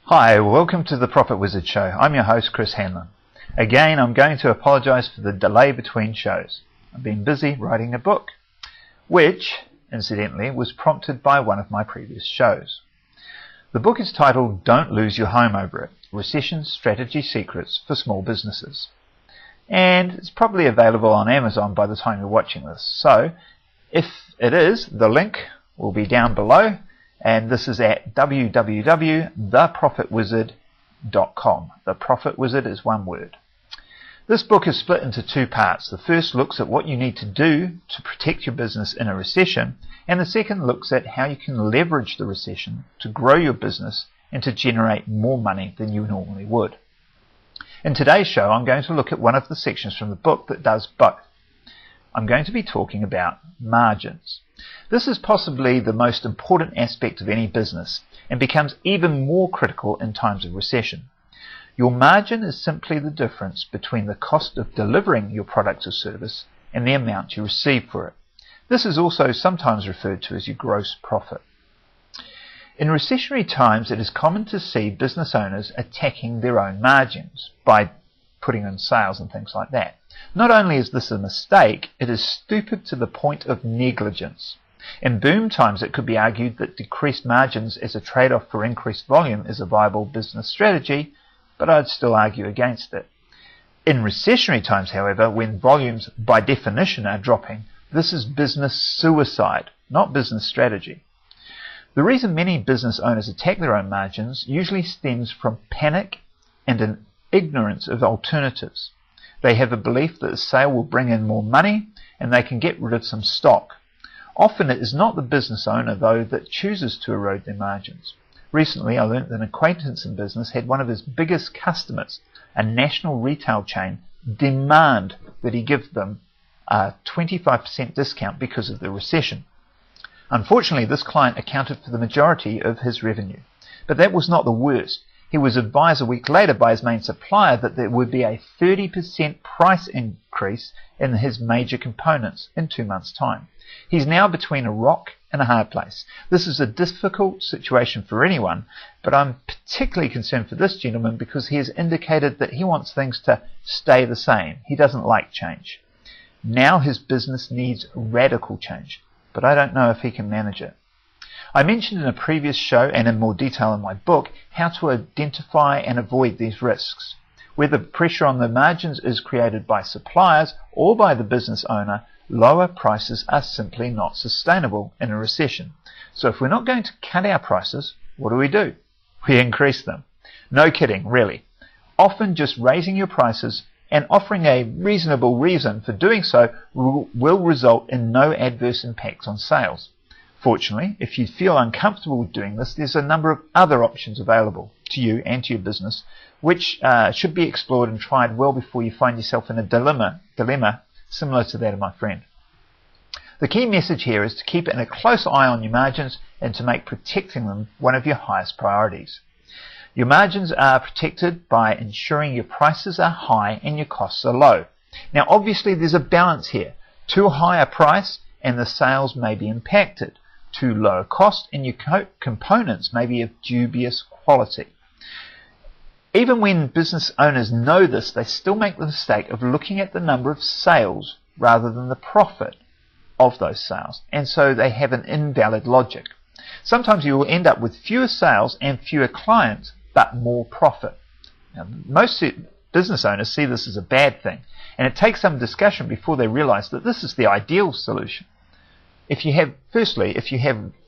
Hi, welcome to the Profit Wizard Show. I'm your host, Chris Hanlon. Again, I'm going to apologize for the delay between shows. I've been busy writing a book, which, incidentally, was prompted by one of my previous shows. The book is titled Don't Lose Your Home Over It, Recession Strategy Secrets for Small Businesses. And it's probably available on Amazon by the time you're watching this. So, if it is, the link will be down below. And this is at www.theprofitwizard.com. The Profit Wizard is one word. This book is split into two parts. The first looks at what you need to do to protect your business in a recession, and the second looks at how you can leverage the recession to grow your business and to generate more money than you normally would. In today's show, I'm going to look at one of the sections from the book that does both. I'm going to be talking about margins. This is possibly the most important aspect of any business and becomes even more critical in times of recession. Your margin is simply the difference between the cost of delivering your product or service and the amount you receive for it. This is also sometimes referred to as your gross profit. In recessionary times, it is common to see business owners attacking their own margins by putting in sales and things like that. Not only is this a mistake, it is stupid to the point of negligence. In boom times, it could be argued that decreased margins as a trade-off for increased volume is a viable business strategy, but I'd still argue against it. In recessionary times, however, when volumes by definition are dropping, this is business suicide, not business strategy. The reason many business owners attack their own margins usually stems from panic and an ignorance of alternatives. They have a belief that the sale will bring in more money and they can get rid of some stock. Often it is not the business owner, though, that chooses to erode their margins. Recently, I learnt that an acquaintance in business had one of his biggest customers, a national retail chain, demand that he give them a 25% discount because of the recession. Unfortunately, this client accounted for the majority of his revenue. But that was not the worst. He was advised a week later by his main supplier that there would be a 30% price increase in his major components in 2 months' time. He's now between a rock and a hard place. This is a difficult situation for anyone, but I'm particularly concerned for this gentleman because he has indicated that he wants things to stay the same. He doesn't like change. Now his business needs radical change, but I don't know if he can manage it. I mentioned in a previous show and in more detail in my book how to identify and avoid these risks. Whether pressure on the margins is created by suppliers or by the business owner, lower prices are simply not sustainable in a recession. So if we're not going to cut our prices, what do? We increase them. No kidding, really. Often just raising your prices and offering a reasonable reason for doing so will result in no adverse impacts on sales. Fortunately, if you feel uncomfortable with doing this, there's a number of other options available to you and to your business, which should be explored and tried well before you find yourself in a dilemma similar to that of my friend. The key message here is to keep a close eye on your margins and to make protecting them one of your highest priorities. Your margins are protected by ensuring your prices are high and your costs are low. Now, obviously, there's a balance here. Too high a price and the sales may be impacted. Too low a cost and your components may be of dubious quality. Even when business owners know this, they still make the mistake of looking at the number of sales rather than the profit of those sales, and so they have an invalid logic. Sometimes you will end up with fewer sales and fewer clients, but more profit. Now, most business owners see this as a bad thing, and it takes some discussion before they realize that this is the ideal solution. If you have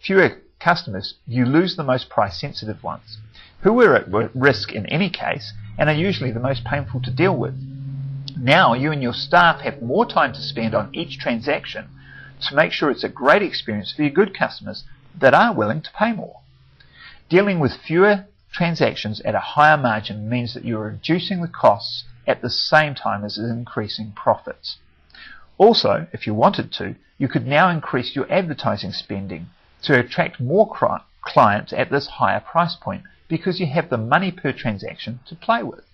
fewer customers, you lose the most price-sensitive ones, who are at risk in any case and are usually the most painful to deal with. Now you and your staff have more time to spend on each transaction to make sure it's a great experience for your good customers that are willing to pay more. Dealing with fewer transactions at a higher margin means that you're reducing the costs at the same time as increasing profits. Also, if you wanted to, you could now increase your advertising spending to attract more clients at this higher price point because you have the money per transaction to play with.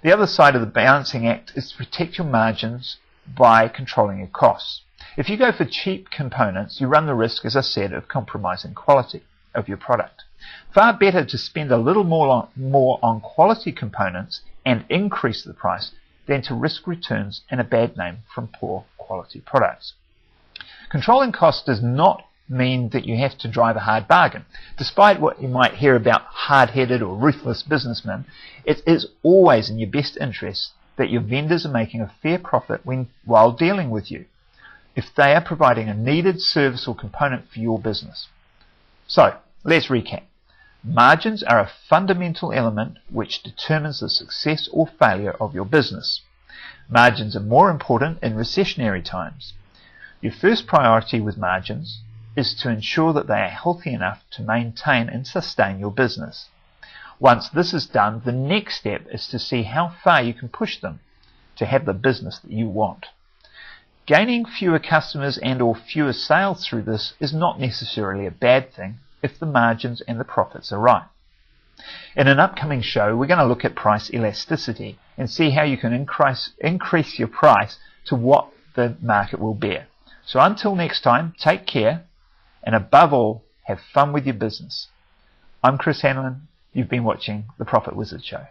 The other side of the balancing act is to protect your margins by controlling your costs. If you go for cheap components, you run the risk, as I said, of compromising quality of your product. Far better to spend a little more on quality components and increase the price than to risk returns and a bad name from poor quality products. Controlling costs does not mean that you have to drive a hard bargain. Despite what you might hear about hard-headed or ruthless businessmen, it is always in your best interest that your vendors are making a fair profit while dealing with you, if they are providing a needed service or component for your business. So, let's recap. Margins are a fundamental element which determines the success or failure of your business. Margins are more important in recessionary times. Your first priority with margins is to ensure that they are healthy enough to maintain and sustain your business. Once this is done, the next step is to see how far you can push them to have the business that you want. Gaining fewer customers and or fewer sales through this is not necessarily a bad thing if the margins and the profits are right. In an upcoming show, we're going to look at price elasticity and see how you can increase your price to what the market will bear. So until next time, take care, and above all, have fun with your business. I'm Chris Hanlon. You've been watching The Profit Wizard Show.